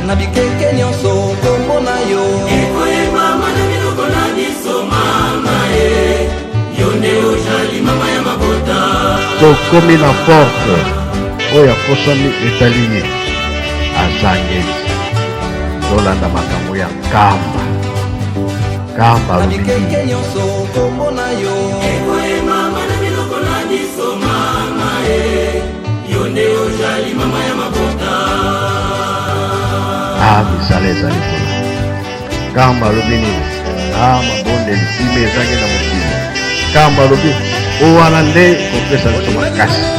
na bikeke nyonso kombo na yo ekoyeba mwana biloko na biso mama e yonde ojali mama ya mabota tokomi na porte oyo akosami etali ye azangeli tolanda makambo ya nkamba na bikeke nyonso kombo na yo ekoyeba mwana biloko na biso mama e yonde ojali mama ya mabota misala ezali kuna nkamba alobi nini mabondeli ime ezangi na mokili nkamba alobi owana nde kopesa biso makasi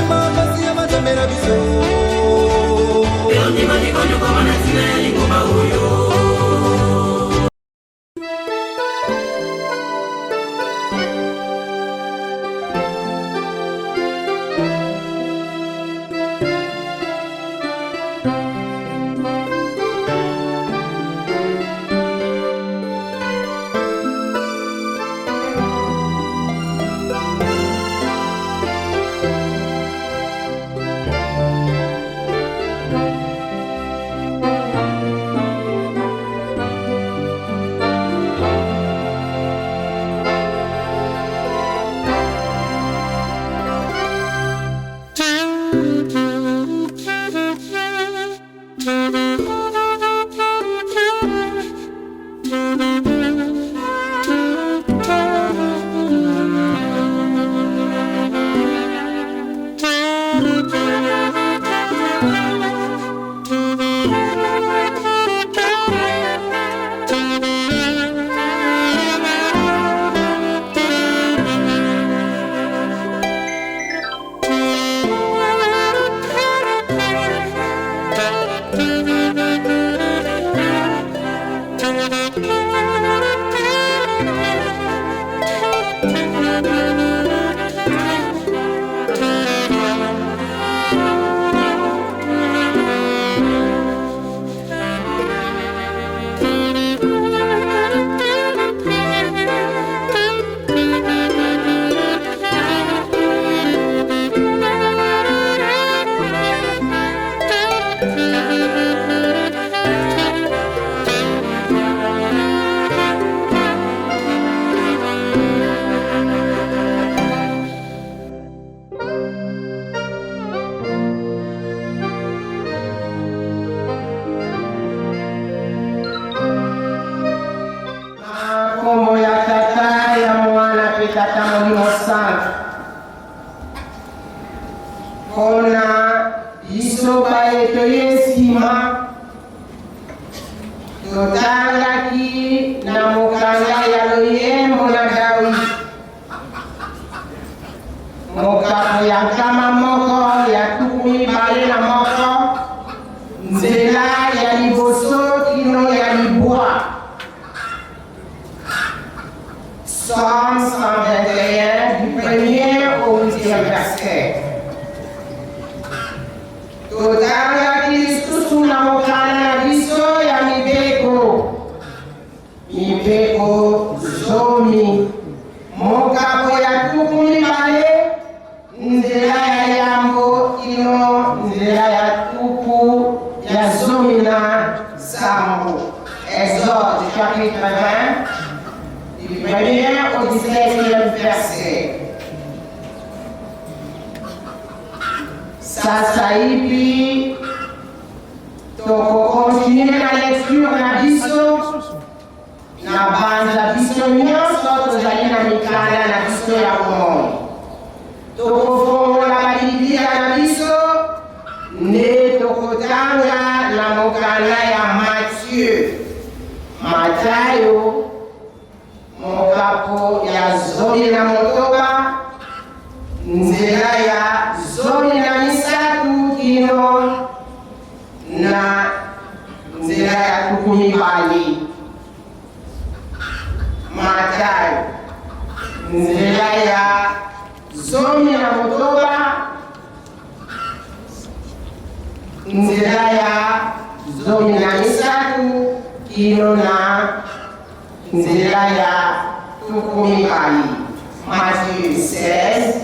Matthieu 16,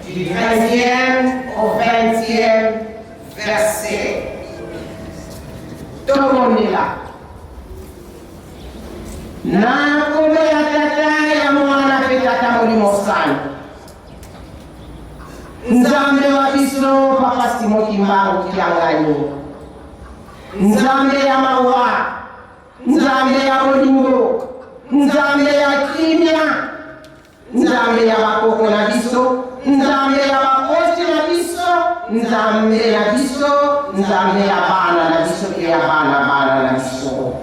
du 20e au 20e verset. tokondela na kombe ya tata ya mwana pe tata molimo sana nzambe wa biso papa Simon Kimbangu Kianganyi nzambe ya mawa nzambe ya bolingo nzambe ya kimia nzambe ya bakoko na biso nzambe ya bakosi na biso nzambe ya biso nzambe ya bana na biso ke ya bana na biso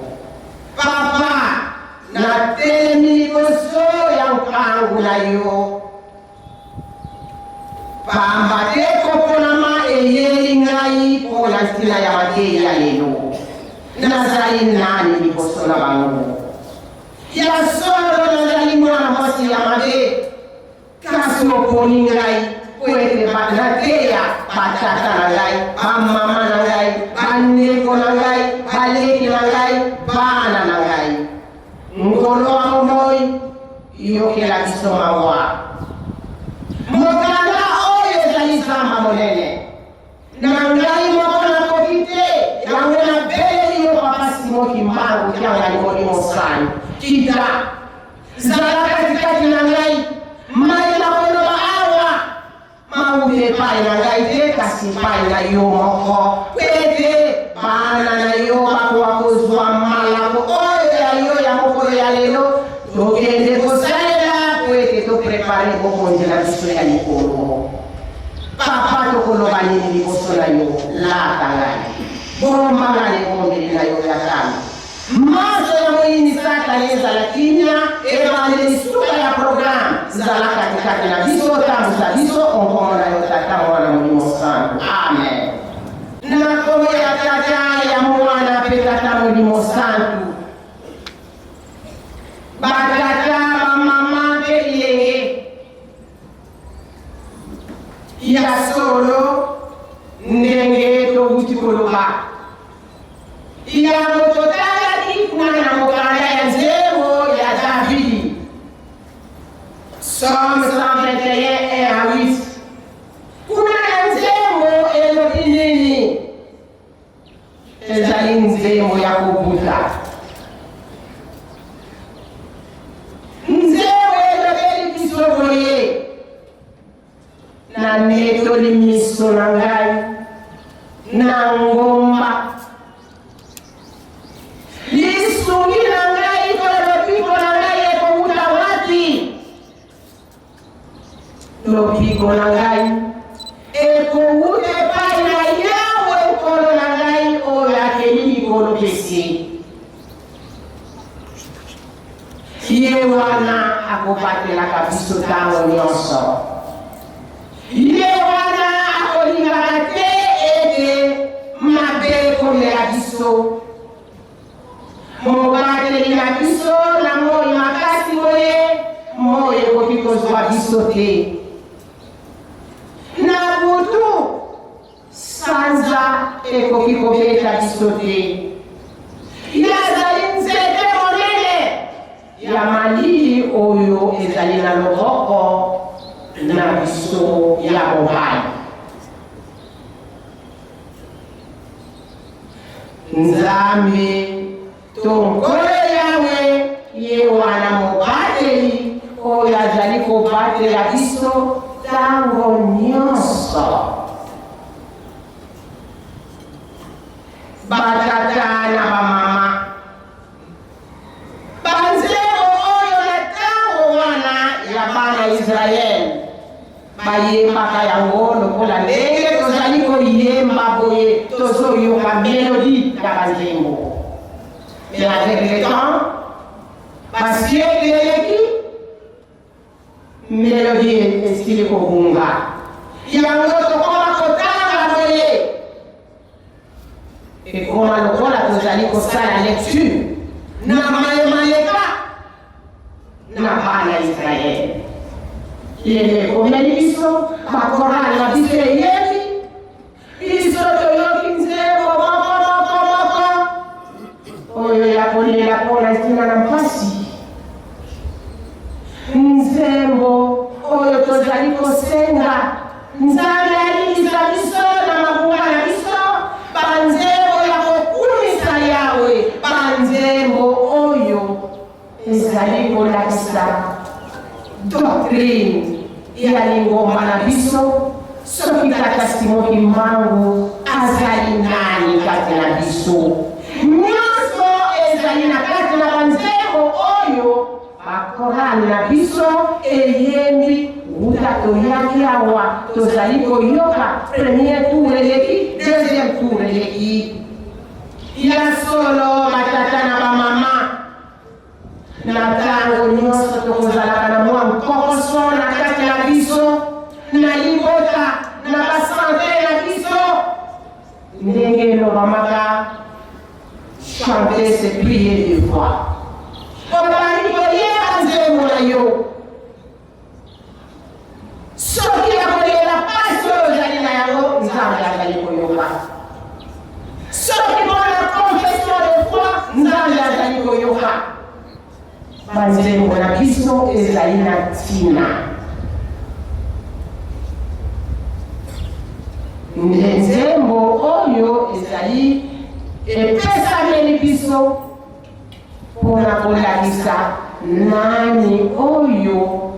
papa na telemi liboso ya nkangu na yo pamba te koponama eyeli ngai mpona ntina ya mateyi ya lelo nazali nani liboso na bango ya solo nazali mwana mwasi ya mabe kasi oponi ngai po ete nateya batata na ngai bamama na ngai bandeko na ngai baleki na ngai bana na ngai ngolo wa momoi yokela biso mawa mokanda oyo ezali zamba monene na ngai moko nakoki te yango nabeleli yo papa Simon Kimbangu Kianganyi molimo sana kita zala katikati na ngai mai nakoloba awa maude epai na ngai te kasi epai na yo moko pete bana na yo bakoka kozwa malako oyo ya yo ya mokolo ya lelo tokende kosalela po ete toprepare bokonzi na biso ya likolo papa tokoloba nini liboso na yo lata ngai bomba ngai ekondeli na yo ya tano maso ya moyini satani ezala kimia ebandeli suka ya programme zala katikati na biso otambuza biso onkombo na yo tata mwana molimo santu amen na kombo ya tata ya mwana pe tata molimo santu batata bamama pe bilenge ya solo ndenge tobuti koloba ya mototala ikuna na mokanda ya nzembo ya Davidi Somme 121:8 kuna na nzembo elobi nini ezali nzembo ya kobuta nzembo elobeli biso boye na netoli miso na ngai na ngomba lisungi na ngai lopiko na ngai ekouta wapi lopiko na ngai ekouta epai na Yawe nkolo na ngai oyo akeli likolo pesi ye wana akobatelaka biso ntango nyonso ye wana akolingaka te ete mabe ekomela biso mobateli na biso na moi makasi boye moi ekoki kozwa biso te na butu sanza ekoki kobeta biso te yazali nzete monene ya malili oyo ezali na loboko na biso ya mobali nzambe tonkolo Yawe ye wana mobateli oyo azali kobatela biso ntango nyonso batata na bamama banzembo oyo na ntango wana ya bana Israele bayembaka yango lokola ndenge tozali koyemba boye tozoyoka melodi ya banzembo mais avec le temps basieki eleki melodi esili kobunga yango tokoma kotanga boye ekoma lokola tozali kosala lecture na mayemaleka na bana Israele lelo ekomeli biso bakorali na biso eyebi biso toyoki nzembo mokomoko oyo ya kolela mpona ntina na mpasi nzembo oyo tozali kosenga nzambe alingisa biso na mabunga na biso banzembo ya kokumisa Green yalingomba na biso soki kaka Simoki Mbangu azali nani kati na biso nyonso ezali na kati na banzembo oyo bakorani na biso eyembi wuta toyaki awa tozali koyoka premier tour eleki deuxième tour eleki ya solo batata na bamama na ntango nyonso tokozalaka na mwa nkokoso na kati na biso na libota na basante na biso ndenge elobamaka chanter c'est plier de voix obali koyeba nzembo na yo soki yakoyeba pasi oyo ozali na yango nzambe azali koyoka soki mpona confession de foi nzambe azali koyoka banzembo na biso ezali na ntina nzembo oyo ezali epesameli biso mpona kolakisa nani oyo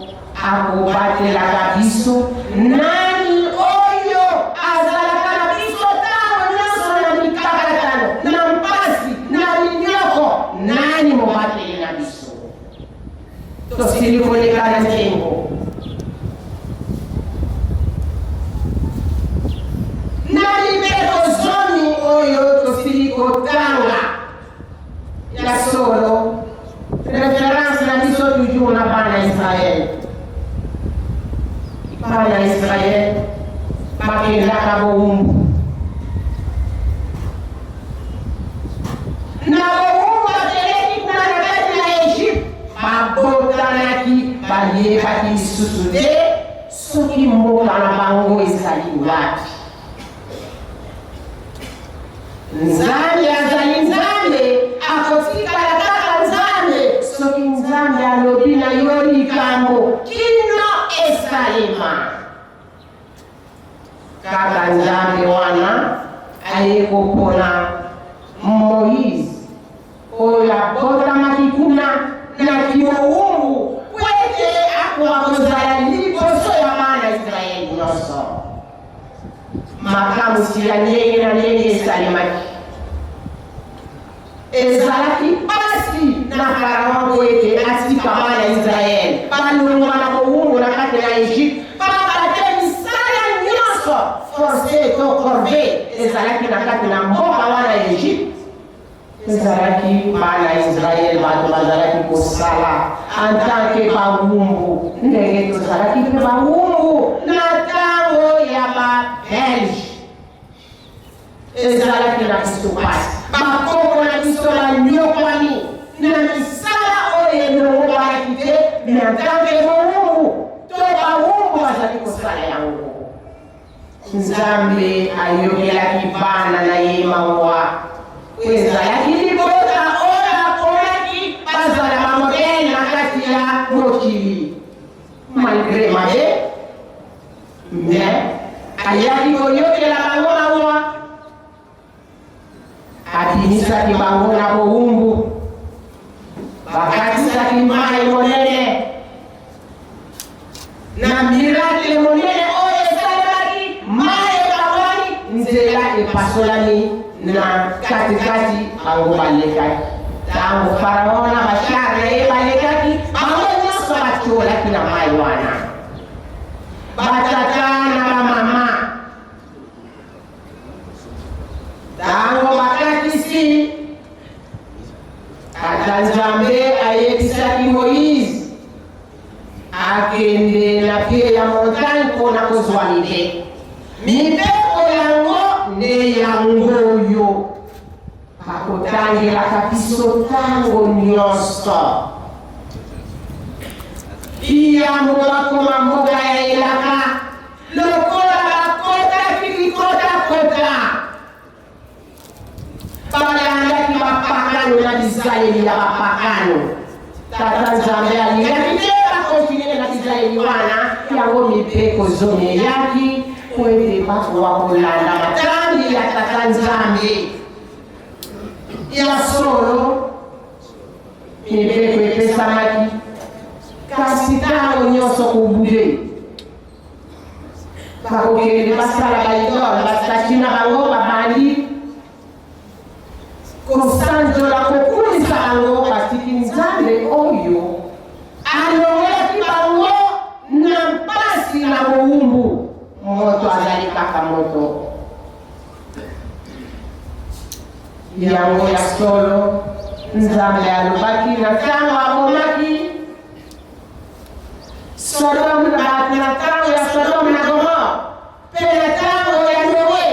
akobatelaka biso nani oyo azalaka na biso ntango nyonso na mikakatano na mpasi na minyoko nani mobateli na biso tosili koleka na nzembo na libeko zomi oyo tosili kotanga ya solo reference na biso toujours na bana Israel bakendaka bowumbu na bowumbu bakeleki kuna na kati na Egypte babotanaki bayebaki lisusu te soki mboka na bango ezali wapi nzambe azali nzambe akotikala kaka nzambe soki nzambe alobi na yo likambo kino esalema kaka nzambe wana aye kopona Moïse oyo abotamaki kuna na kimowumbu kwete akoka kozala liboso ya bana Israeli nyonso makambo ya ndenge na ndenge esalemaki ezalaki pasi na Faraon po ete atika bana Israeli balongwa na bowumbu na kati na Egypte babate misala nyonso force to corvée ezalaki na kati na mboka wana Egypte ezalaki bana Israeli bato bazalaki kosala en tant que bawumbu ndenge tozalaki mpe bawumbu na ntango ya babelge ezalaki na biso pasi bakoko na biso banyokwani na misala oyo elongobanaki te me en tant que bawumbu to bawumbu bazali kosala yango nzambe ayokelaki bana na ye mawa ezalaki libota oyo aponaki bazala bamodele na kati ya mokili malgré mabe me ayaki koyokela bango mawa abimisaki bango na bowumbu bakatisaki mai monene na miracle monene oyo esalemaki mai ekabwani nzela epasolami na katikati bango balekaki ntango Faraon na bashar na ye balekaki bango nyonso batiolaki na mai wana batata na bamama ntango bakatisi ata nzambe ayebisaki Moïse akende na pie ya montagne mpona kozwa mibeko mibeko yango nde yango oyo bakotangelaka biso ntango nyonso iyambo bakoma mboka ya elaka lokola bakotaki bikotakota balandaki bapakano na Israeli ya bapakano tata nzambe alingaki te bakontinue na Israeli wana yango mibeko zomi eyaki po ete bakoka kolanda matambi ya tata nzambe ya solo mibeko epesamaki kasi ntango nyonso kobule bakokende basala baidole basatina bango babandi kosanzola kokumisa bango batiki nzambe oyo alongolaki bango na mpasi na mowumbu moto azali kaka moto yango ya solo nzambe alobaki na ntango abomaki Sodome na ntango ya Sodome na Gomora mpe na ntango ya Noe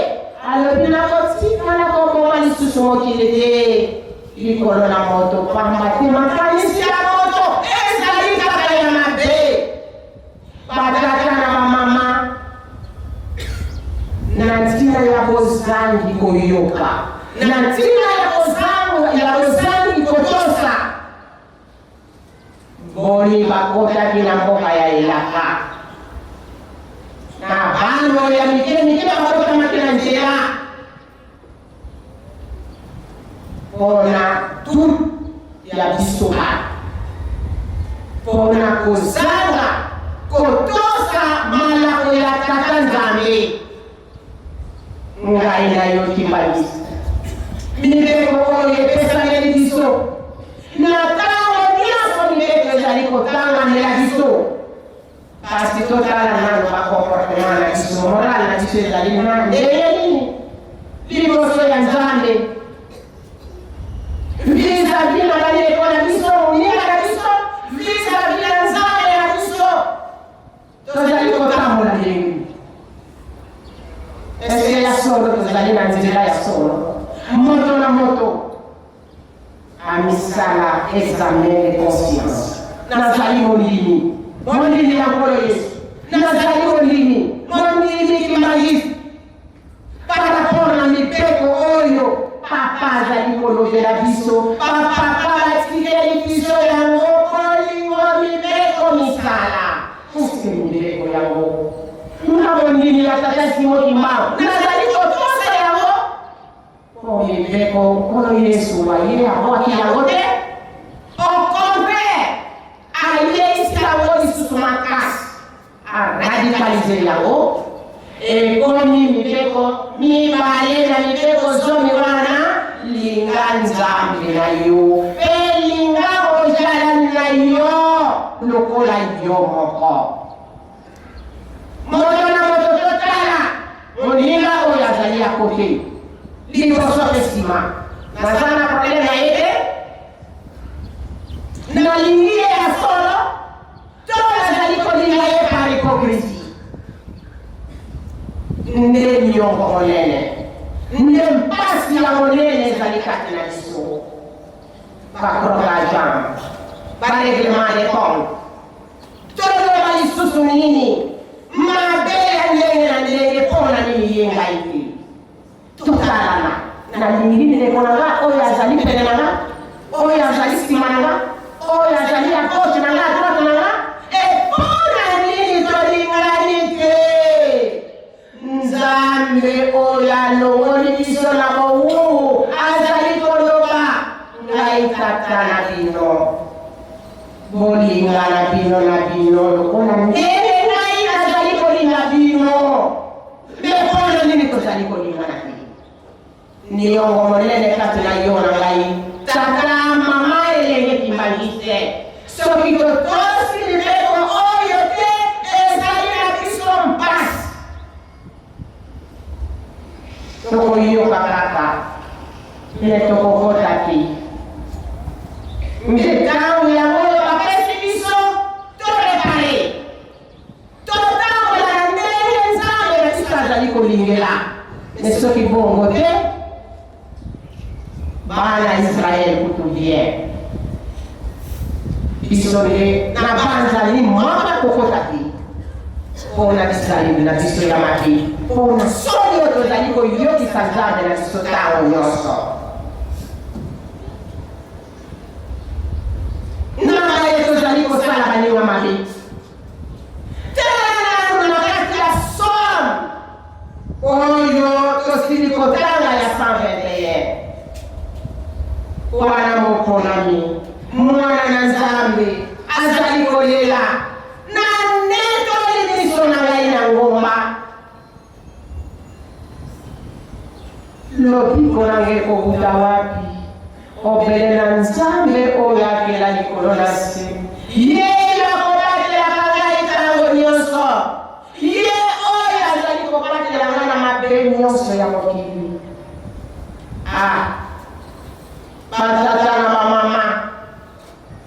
alobi nakotikala koboma lisusu mokili te likolo na moto pamba te makanisi ya moto ezali kaka ya mabe batata na bamama na ntina ya bozangi koyoka na ntina ya bozangi kotosa boni bakotaki na mboka ya elaka na bano ya mike bakotamaki na nzela mpona tu ya biso mpona kozanga kotosa malako ya tata nzambe ngai nayoki mbangisi mibeko oyo epesameli biso na ntango nyonso mibeko ezali kotangamela biso kasi totala nano bakomportement na biso morale na biso ezali ndenge nini liboso ya nzambe vis-à-vis na baleko na biso moninga na biso vis-à-vis na nzambe na biso tozali kotambola ndenge eske ya solo tozali na nzela ya solo moto na moto amisala examen de conscience nazali molimi mondimi ya nkolo yesu nazali molimi mondimi kimangisi paraport na mibeko oyo papa azali kolobela biso bapapa batikeli biso yango kolingo mibeko misala uske mibeko yango nga mondimi ya tata simoni mbango nazali kotosa yango po mibeko nkolo yesu waye amoaki yango te au contraire ayeisi yango lisusu makasi aradikalize yango ekomi mibeko mibale na mibeko zomi wana linga nzambe na yo mpe linga ozala na yo lokola yo moko moto na moto totala moninga oyo azali ya kote liboso mpe nsima naza na probleme na ye te nalingi ye ya solo to nazali kolinga ye par hypocrisie nde miongo monene nde mpasi ya monene ezali kati na biso bakroga jambe bareglement de compte toloba lisusu nini mabe ya ndenge na ndenge mpona nini ye ngai te totalana nalingi ndeko na nga oyo azali pene na nga oyo azali nsima na nga oyo azali ya gauche na nga droite na nga epona nini tolingani te nzambe oyo alongoli biso na mowumbu azali koloba ngai tata na bino bolinga na bino lokola ndenge ngai nazali kolinga bino epona nini tozali kolinga na bino niongo monene kati na yo na ngai tata mama elenge kimbangise soki totosi mibeko oyo te ezali na biso mpasi tokoyoka kaka nde tokokotaki nde ntango yango oyo bapesi biso torepare totambola na ndenge nzambe na biso azali kolingela me soki bongo te bana Israel kutu bien biso nde na banzali mwaka kokotaki mpona bisaleli na biso ya mabe mpona soni oyo tozali koyokisa nzambe na biso ntango nyonso nanga ye tozali kosala baninga mabe tala na kati ya somme oyo tosili kotanga ya 121 wana mokonami mwana na nzambe azali kolela lobiko nange kobuta wapi obelela nzambe oyo akela likolo na se ye akobatela ngai ntango nyonso ye oyo azali kobatela ngai na mabe nyonso ya mokili batata na bamama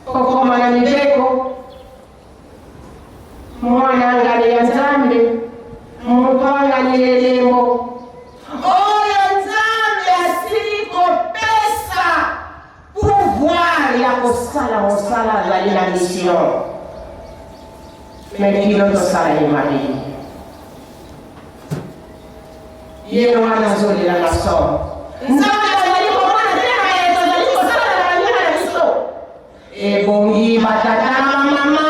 kokoma na mibeko mwana ngani ya nzambe moto angani elembo oyo nzambe asili kopesa pouvoir ya kosala mosala azali na mission mekilo tosala ye mabe ye wana azolela na somo nzambe azali komona tena ye tozali kosala na banyana na biso ebongi batata na bamama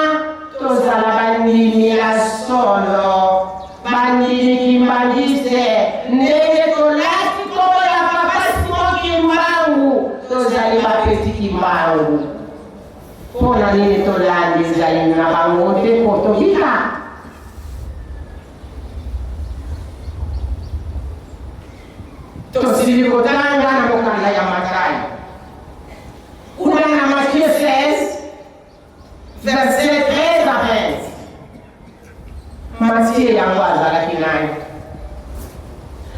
tozala bandimi ya solo bandimi kimbangise ndenge tolati kobo ya papa Simon Kimbangu tozali bapeti Kimbangu mpona nini tolandi ezali na bango te po tobika tosili kotanga na mokanda ya Matayi kuna na Matthieu 16 verset 13 à 20 Matthieu yango azalaki nani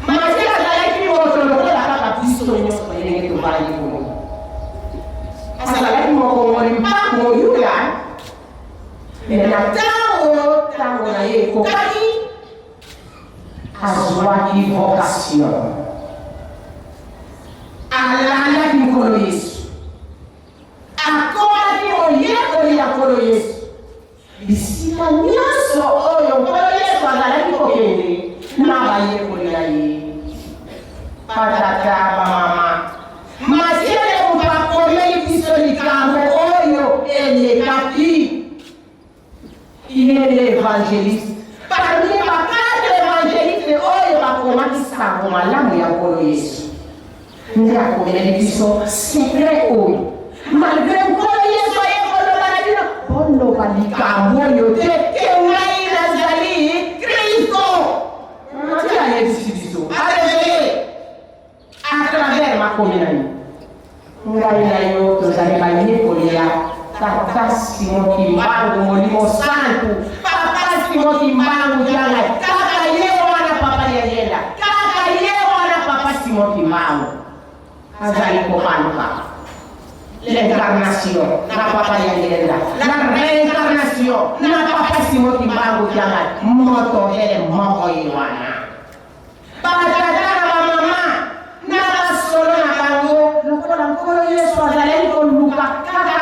Matthieu azalaki moto lokola kaka biso nyonso ndenge tobandi kuno azalaki mokongoli mpako moyuya na ntango na ye ekokaki azwaki vocation alandaki nkolo Yesu akomaki moyekoli ya nkolo Yesu bisika nyonso oyo nkolo Yesu azalaki kokende na bayekoli na ye batata bamama Matthieu mopakomeli biso likambo oyo elekaki il est l'évangéliste parmi bakadre évangéliste oyo bakomaki sango malamu ya nkolo Yesu nde akomeli biso sekre oyo malgré nkolo Yesu ayekoloba na bino oloba likambo oyo te ke ngai nazali Kristo nati ayebisi biso arevele à travers makomi na yo ngai na yo tozali bayekoli ya tata Simon Kimbangu molimo santu papa Simon Kimbangu janga kaka ye wana papa yagenda kaka ye wana papa Simon Kimbangu azali kopanduka l'incarnation na papa yagenda la réincarnation na papa Simon Kimbangu janga moto ele moko ye wana batata na mama na basolo na bango lokola nkolo Yesu azali koluka kaka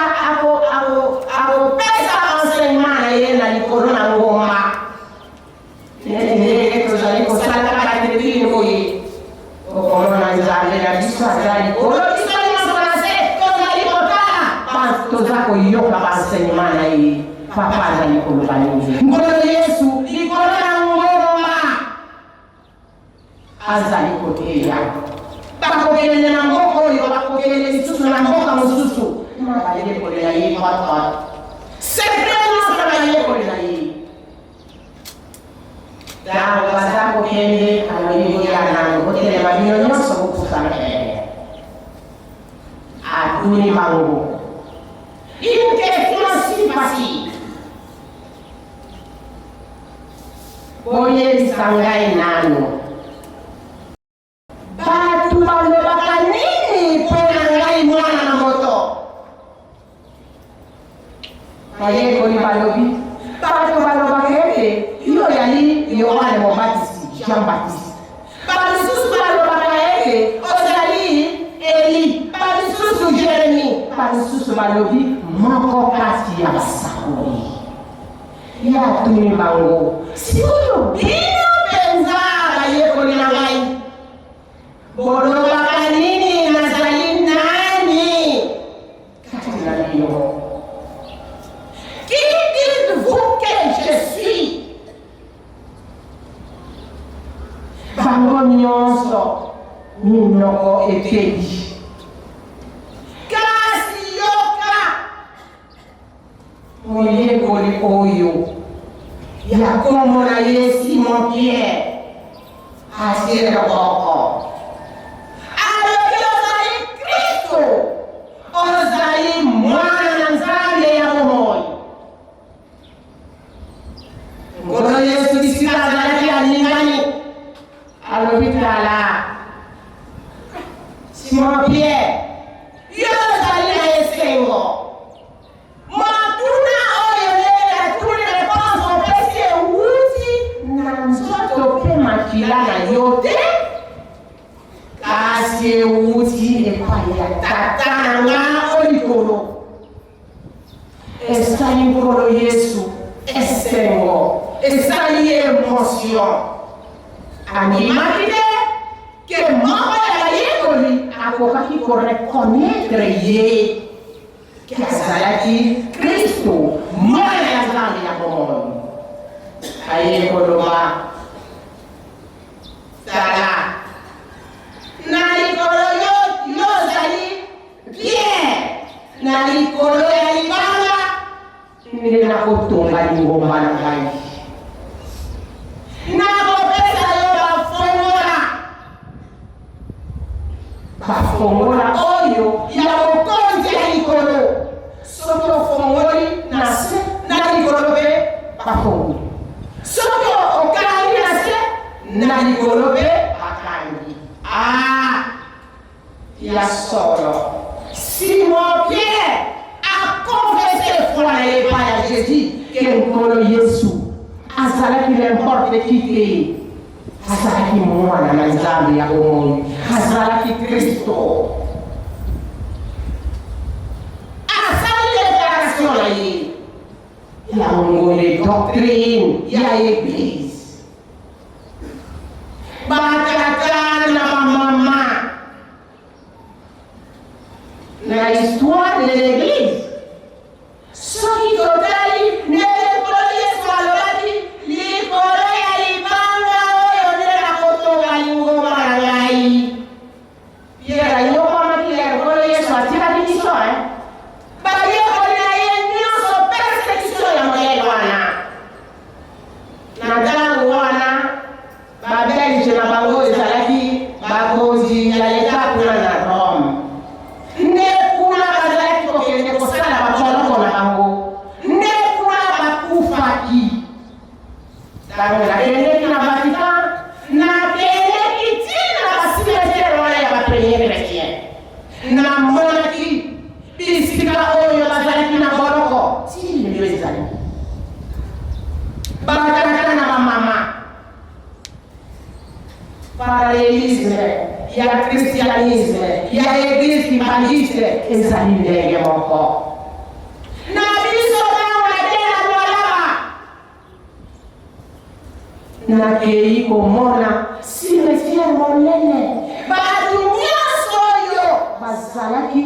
akopesa enseignement na ye na likolo na ngoma ndenge tozali kosala batrepine boye okomona nzambe na biso azali likolo biso nyonso na se tozali kotala toza koyoka baenseignement na ye papa azali koluka nini nkolo Yesu likolo na ngoma azali koteya bakokende na mboka oyo bakokende lisusu na mboka mosusu bayekolela ye twatwata sekre nyonso bayekolela ye ntango baza kokende aloyiboya nango kotelema bino nyonso bokufana aduni bango une question si facile boyebisa ngai nano batu balobaka nini mpona ngai mwana na moto bayekoli balobi bato balobaka ete yo yali Yohane Mobatisi Jean Baptiste balisusu balobaka ete ozali Eli balisusu Jeremi balisusu balobi moko kati ya basakoli yatuni bango sikoyo bino mpenza bayekoli na ngai bolobaka nini nazali nani kati na bino qui dites-vous que je suis bango nyonso minoko eteli kasi yoka moyekoli oyo ya kombo na ye Simon Pierre asire boko alobitala Simon Pierre yozali na esengo matuna oyo lela tuli reponse opesi euti na nzoto pe makila na yo te kasi euti epai ya tata na nga olikolo esali nkolo Yesu esengo esali emotion animaki te ke moko ya bayekoli akokaki korekonetre ye ke azalaki Kristo mwana ya Nzambe ya bomoi aye koloba tala na likolo yozali bien na likolo ya libanga nde nakotonga lingomba na ngai nakopesa yo bafongola oyo ya mokonzi ya likolo soki ofongoli na se na likolo mpe bafongoli soki okangi na se na likolo mpe bakangi ya solo Simon Pierre akonfese foi na epai ya Jésus ke nkolo Yesu azalaki n'importe qui te azalaki mwana na Nzambe ya bomoi azalaki Kristo azali déclaration na ye ya ngole doctrine ya église batata na mama na histoire de l'église soki totali nekolo Yesu alobaki likolo ya libanga oyo nde nakotonga lingomba na ngai Pierre ayokamaki likolo Yesu atikaki biso bayekoli na ye nyonso persécution ya moyele wana na ntango wana babelge na bango ezalaki bakonzi ya leta kuna na Rome nde kuna bazalaki kokende kosala baboloko na bango nde kuna bakufaki ntango nakendeki na Vatican nakendeki ntina na basimetiere wana ya bapremier chrétien namonaki bisika oyo bazalaki na boloko tilio ezali batata na bamama parallélisme ya christianisme ya église kimbaliste ezali ndenge moko na biso nao natela lwalaba nakei komona cimetière monene bato nyonso oyo bazalaki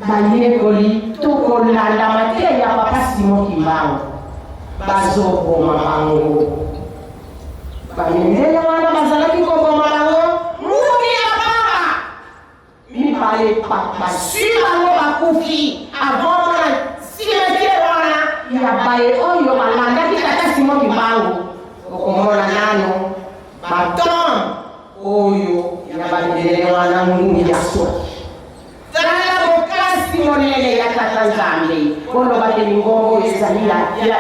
bayekoli to kolanda mateya ya papa Simon Kimbangu bazoboma bango bamindele wana bazalaki koboma bango muki ya pamba mibale baswi bango bakufi avona cimetière wana ya baye oyo balandaki tata Simon Kimbangu okomona nano baton oyo ya bamindele wana ngumi ya soki tala bokasi monene ya tata Nzambe koloba te lingongo ezali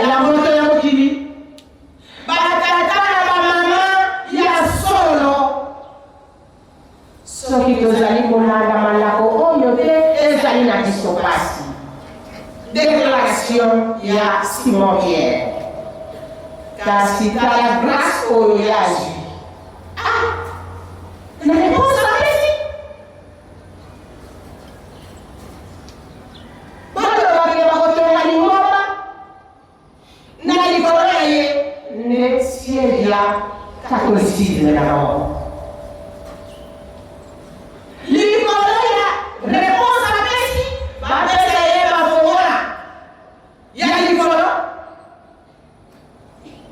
ya moto ya mokili batata na bamama ya solo soki tozali kolanda malako oyo te ezali na biso pasi déclaration ya Simon Pierre kasi tala grâce oyo yazwi na réponse apesi balobaki bakotonga lingomba na likolo na ye nde siège ya catholicisme na bango likolo ya réponse apesi bapesa ye bafongola ya likolo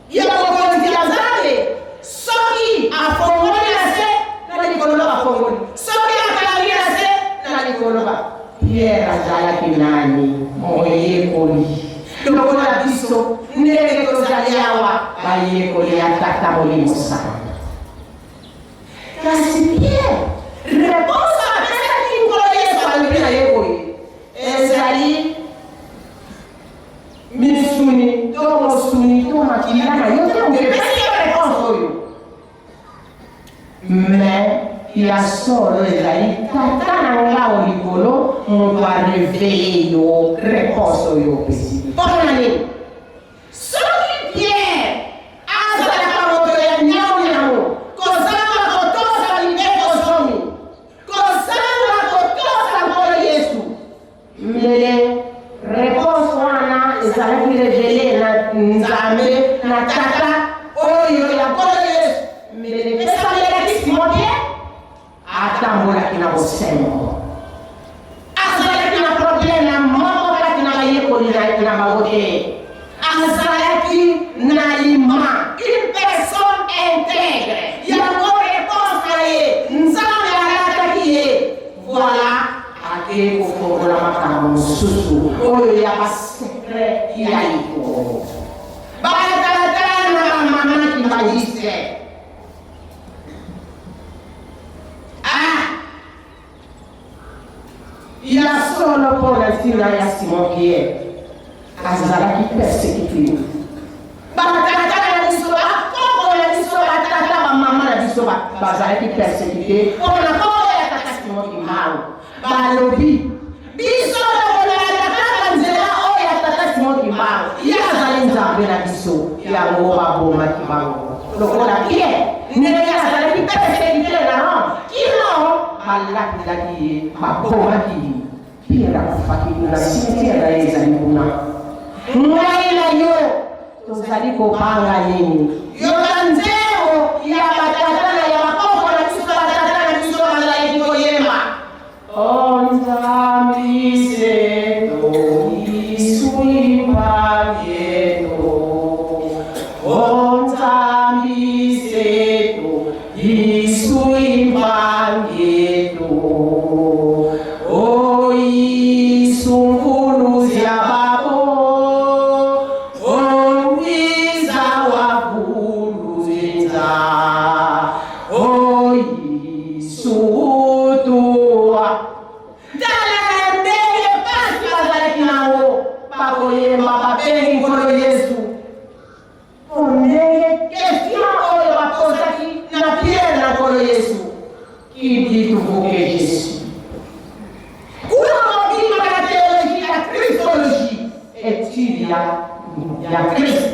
ya mokonzi ya Nzambe soki afongoli na se na likolo bafongoli soki akalali na se na likolo Pierre azalaki nani moyekoli lokola biso ndenge tozali awa bayekoli ya tata Molimo Santu kasi Pierre réponse apesaki nkolo Yesu alobi na ye boye ezali misuni to mosuni to makila na yo te ongepesi yo réponse oyo mais ya solo ezali tata na nga likolo moto arevele yo réponse oyo opesi mpona nini soki Pierre azalaka moto ya nyaunyau kozanga kotosa libeko zomi kozanga kotosa nkolo Yesu mbele réponse wana ezalaki revele na Nzambe na tata oyo ya nkolo Yesu mbele pesamelaki Simon Pierre atambolaki na bosembo azalaki na problème moko kati na bayekoli na bango te azalaki na lima une personne intègre yango réponse na ye Nzambe alataki ye voilà ake kofongola makambo mosusu oyo ya basekret ya likolo batalatala na bamamaki bagise ya solo mpona ntina ya Simon Pierre azalaki persécuté batatala na biso bakoko na biso batata bamama na biso bazalaki persécuté mpona koko ya tata Simon Kimbangu balobi biso tokolalakaka nzela oyo ya tata Simon Kimbangu ye azali Nzambe na biso yango babomaki bango lokola Pierre ndenge azalaki persécuté na Rome kino balakilaki ye babomaki ye Pierre akufaki na cimetière na ye ezali kuna ngai na yo tozali kopanga nini yo na nzembo ya batata na ya bakoko na biso batata na biso bazalaki koyemba onzambise toisuimba yeto onzambise toisuimba yeto ya Kristo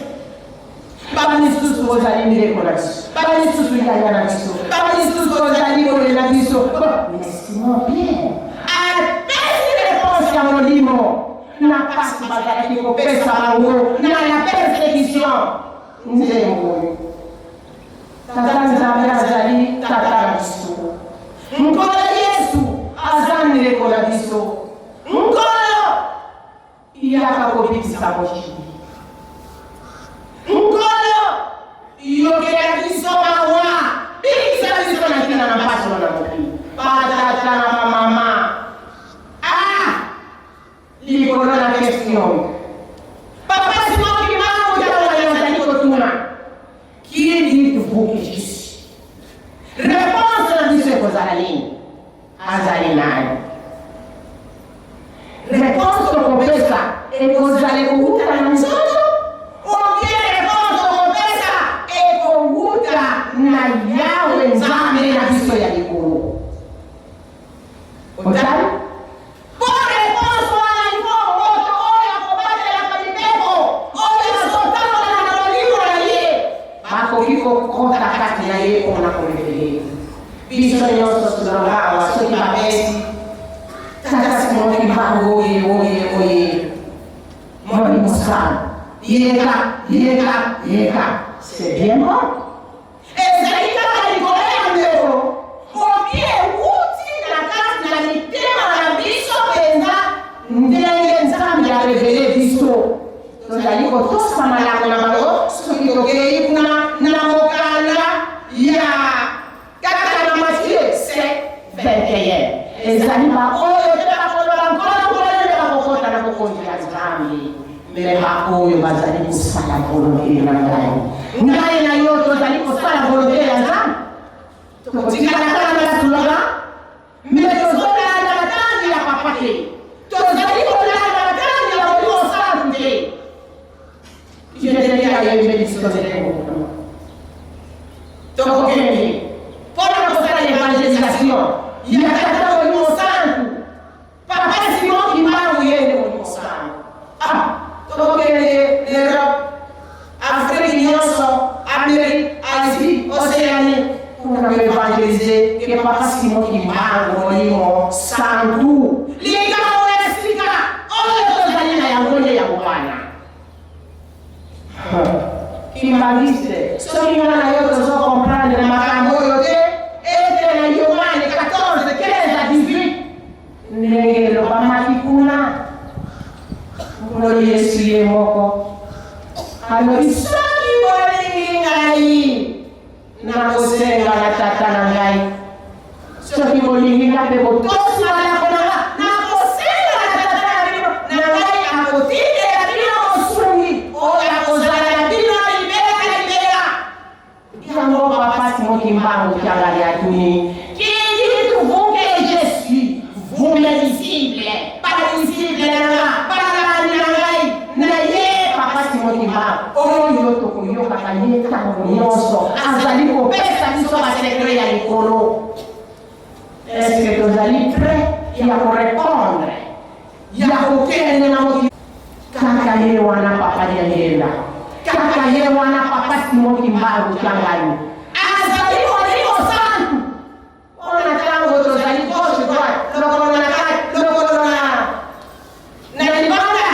bani susu ozali ndeko na biso bani susu yaya na biso bani susu ozali kole na biso mais Simon Pierre apesi réponse ya molimo na pasi bazalaki kopesa bango na ya persécution nzembo tata Nzambe azali tata na biso nkolo Yesu aza ndeko na biso nkolo iyaka kobikisa boshidi nkolo yokela biso mawa bikisa biso na kina na mpasi wana moki batata na bamama likolo na question papa Simon Kimbangu ntango azali kotuna qui dit vous que je suis réponse na biso ekozala nini azali nayo réponse tokopesa ekozala ekowuta na nzoto obie réponse tokopesa ekowuta na Yawe Nzambe na biso ya likolo otali po réponse wana ifo moto oyo akobatelaka libeko oyo azotambola na molimo na ye bakoki kokota kati na ye mpona korevele biso nyonso tozongawa soki bapesi tata Simon Kimbangu oye molimo sana yeka c'est bien bon ezali kaka likolo ya ndeko obie wuti na kati na mitema na biso mpenza ndenge Nzambe arevele biso tozali kotosa malamu na bango soki tokei kuna na mokanda ya kaka na Matthieu 7:21 ezali baoyo te bakoloba nkolo nde bakokota na bokonzi ya Nzambe me baoyo bazali kosala volonté na ngai na yo tozali kosala volonté ya Nzambe tokotikala kaka na tuloba me tozolanda matangi ya papa te tozali kolanda matangi ya molimo santu te jenetelia yo imediso zelengo tokokende mpona Simeon ya tata Molimo Santu Papa Simon Kimbangu yende Molimo Santu tokokende l'Europe Afrique nyonso Amérique Asie Océanie kuna kuevangelize ke Papa Simon Kimbangu Molimo Santu ligawo esika oyo tozali na yango nde ya Bwana Kimbaliste soki nga na yo tozo comprendre makambo oyo te ete na Yohane 14:15-18 ndenge elobamaki kuna nkolo Yesu ye moko alobi soki bolingi ngai nakosenga na tata na ngai soki bolingi nga mpe botosi malako na nga nakosenga na tata na bino na ngai akotindela bino mosungi oyo akozala na bino libela yango Papa Simon Kimbangu kiangali atuni qui dit vous que je suis vous me visible pas visible na nga balabani na ngai na ye Papa Simon Kimbangu oyo tokoyokaka ye ntango nyonso azali kopesa biso basekre ya likolo. Est-ce que tozali prêt ya korepondre ya kokende na moti kaka ye wana papa yangenda kaka ye wana Papa Simon Kimbangu kiangali azali Molimo Santu ona tango tozali gauche droite lokolo na kati lokolo na libanda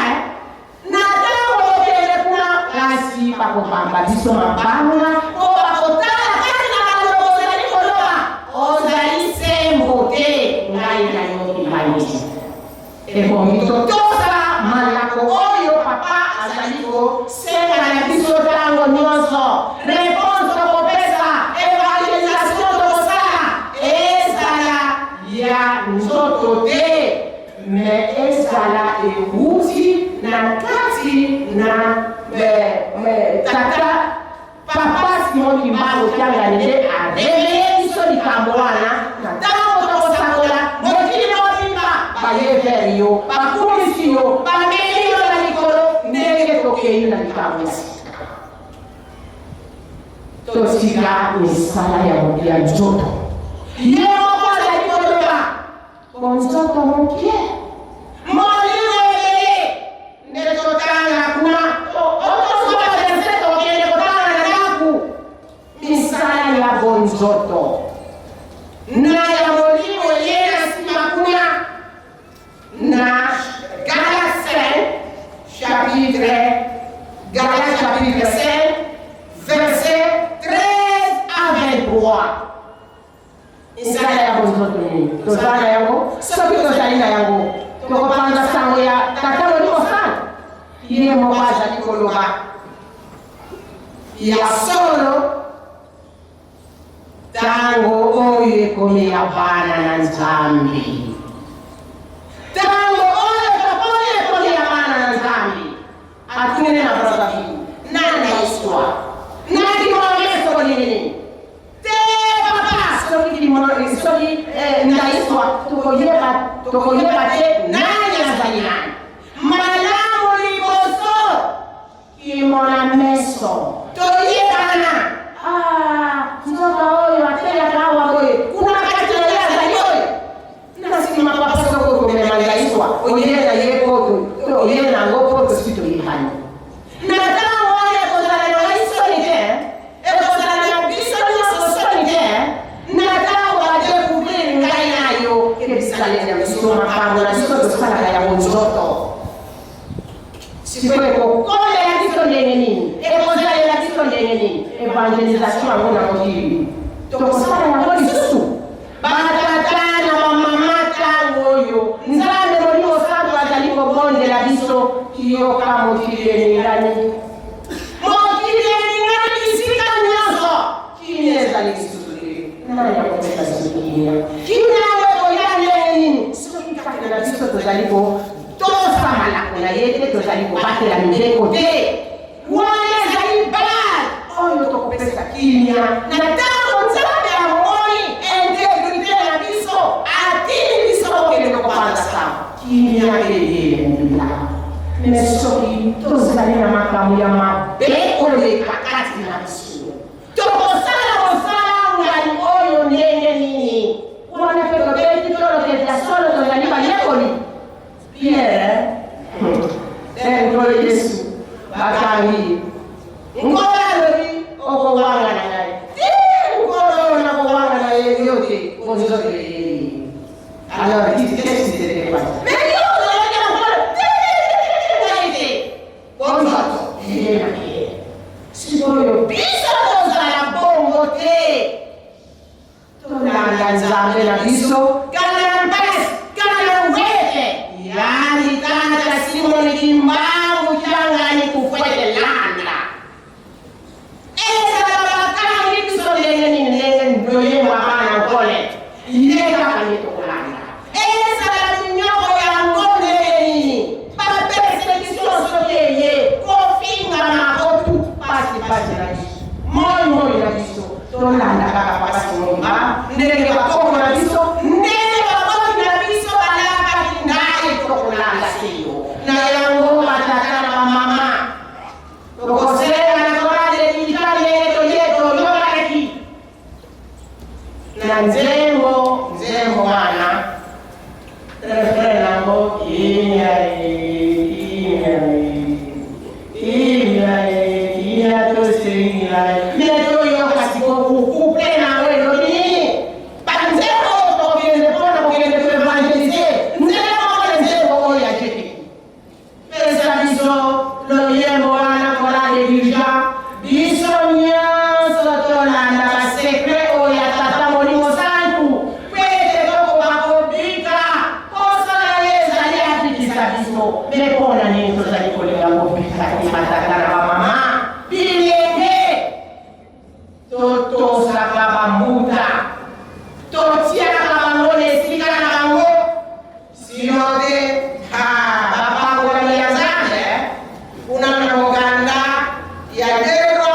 na tango okende kuna kasi bakopamba biso mabanga o bakotala kati na maloko ozali koloba ozali sembo te ngai na yo Kimbangu ekomi totosa malako oyo papa azali kosenga na biso tango nyonso réponse tokopesa évangélisation tokosala ezala ya nzoto te me ezala euti na kati na tata Papa Simon Kimbangu kiangali nde areveye biso likambo wana na ntango tokosakola mokili mobimba baye veri yo bakumisi yo bameli yo na likolo ndenge tokei na likambo tosika misala ya nzoto ye moko azali koloba bonzoto mokie molimo ebele nde totanga kuna otosoba verse tokende kotanga na ndaku misala ya bonzoto na ya molimo ye na nsima kuna na Galates chapitre 5 verset 13 à 23 misala ya bonzoto nini tozala yango soki tozali na yango tokopanza sango ya tata Molimo Santu ye moko azali koloba ya solo tango oyo ekomi ya bana na Nzambe tango oyo toponi ekomi ya bana na Nzambe atunene na brother nana histoire nani mwameso nini te papa soki na histoire tokoyeba te nani azali nani malamu liboso kimona meso toyebana nzoka oyo atelaka awa boye kuna kati na ye azali oyo nasima papa soko komemanga histoire oyena ye poto oyena yango poto soki toyebani na ntango oyo ekozala na histori te ekozala na biso nyonso soni te na ntango badekuvrir ngai na yo ebisaleli ya biso makambo na biso tosalaka yango nzoto sikoyo ekokolela biso ndenge nini ekozalela biso ndenge nini evangelisation yango na mokili tokosala yango lisusu batata na bamama ntango oyo Nzambe Molimo Santu azali kobondela biso kiyoka mokili eningani bisika nyonso kimia ezali lisusu te nani akopesa biso kimia yango ekoya ndenge nini soki kati na biso tozali kotosa malako na ye te tozali kobatela mibeko te wana ezali base oyo tokopesa kimia na ntango Nzambe amoni integrite na biso atili biso kokende kopanza sango kimia eyele mbila me soki tozali na makambo ya mabe koleka kati na biso tokosala mosala ngai oyo ndenge nini wana nzambe na biso kana mpasi kana ngwete yani kana cha Simoni Kimbangu changani kufwete landa esa kama biso lenge ndoye mwana ngole yeka kanito kulanda esa nyoko ya ngole ni papese kisoso yeye kofinga na kotu pasi na biso moi na biso tolanda kaka papasi ngomba ndenge bakoko na biso ndenge bakoko na biso balaka ndai tokulanda siyo na yango matakana mama tokosela na korale dijale yeto yoraki na nzembo wana refrenango iya tosinga meto yo kasiko kukuple na weno ni banzembo to kiende pona kuende kwa evangelize nzembo ya cheki pesa biso lo yembo wana korale dija biso nyaso tolanda basekre oya tata molimo santu kwete koko bakobika kosa yeza yapitisa biso mepona ni tozali kolega ngobika ni matakana mama bilenge totosaka bambuta totiaka bangole esika na bango sino te bapangola ya nzambe kuna na mokanda ya Dero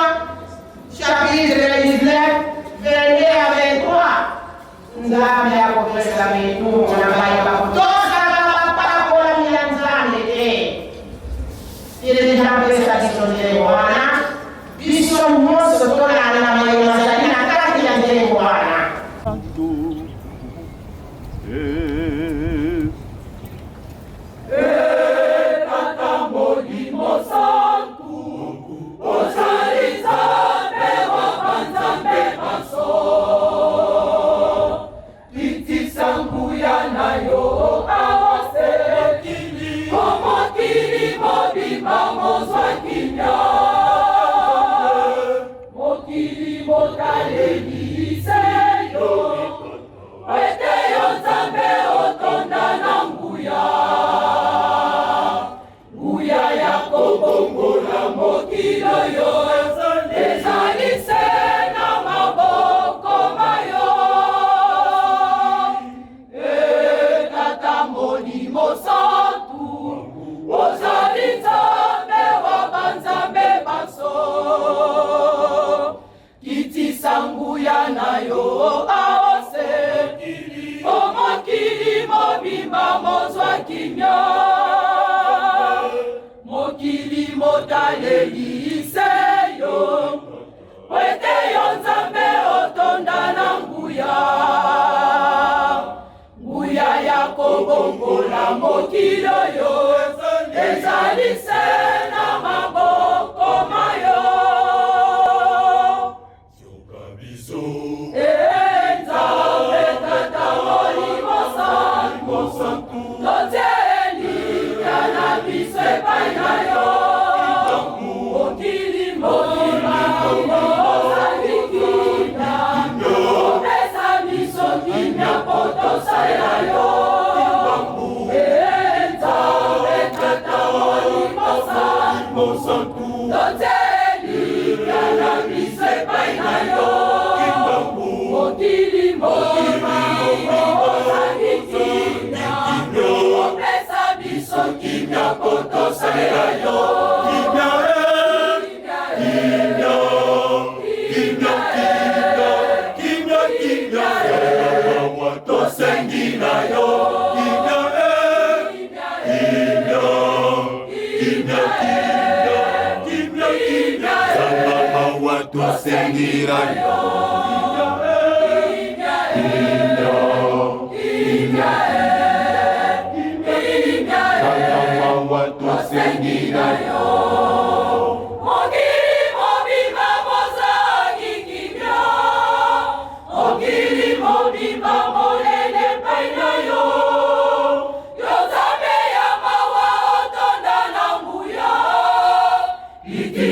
chapitre 19 verset 23 nzambe akopesa mitungo na baya bakutosaka bapangola ya nzambe te ile ndapesa bisonde wana biso moso tolana na mayo mazali na kati ya ndengo wana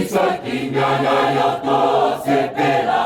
Kisah tinggalnya yoto sepela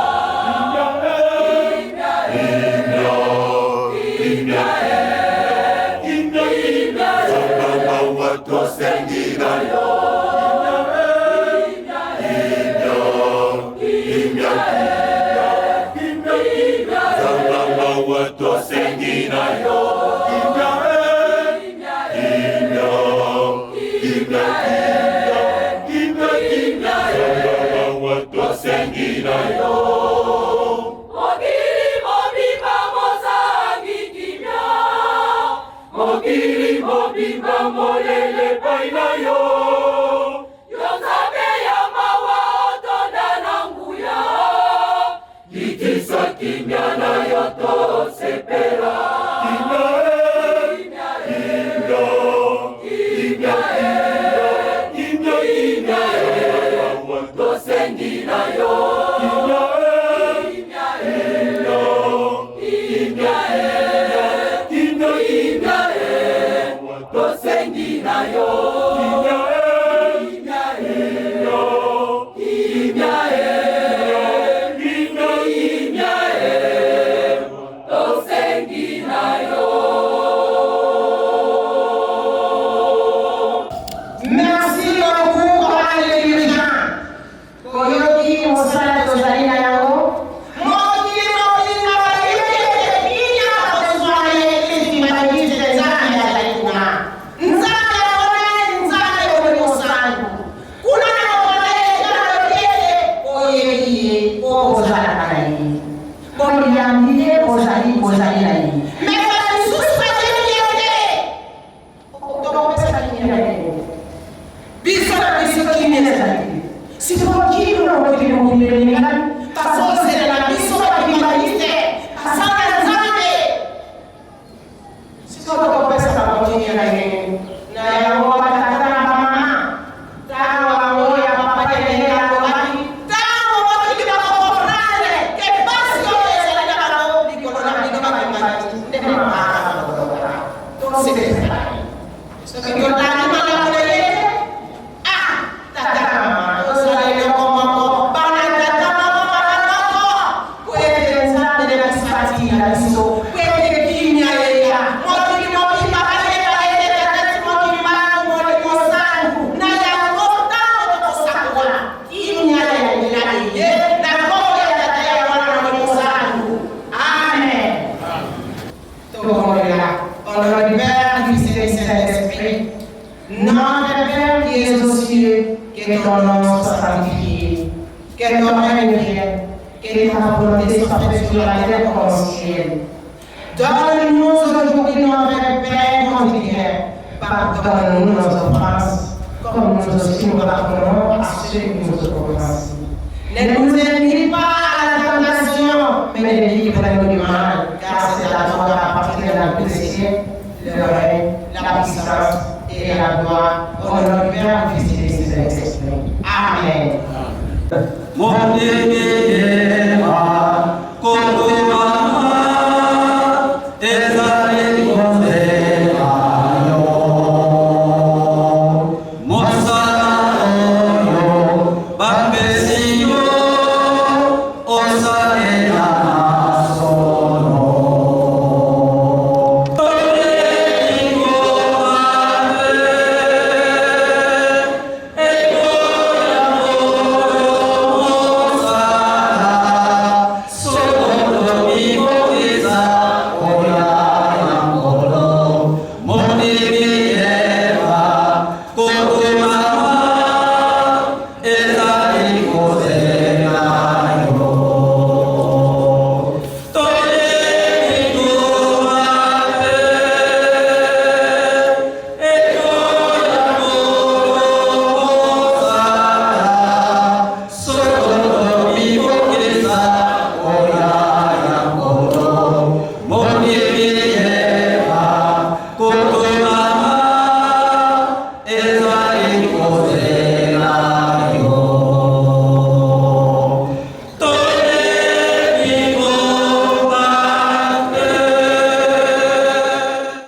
Ne nous invite pas à la tentation, mais délivre-nous du mal.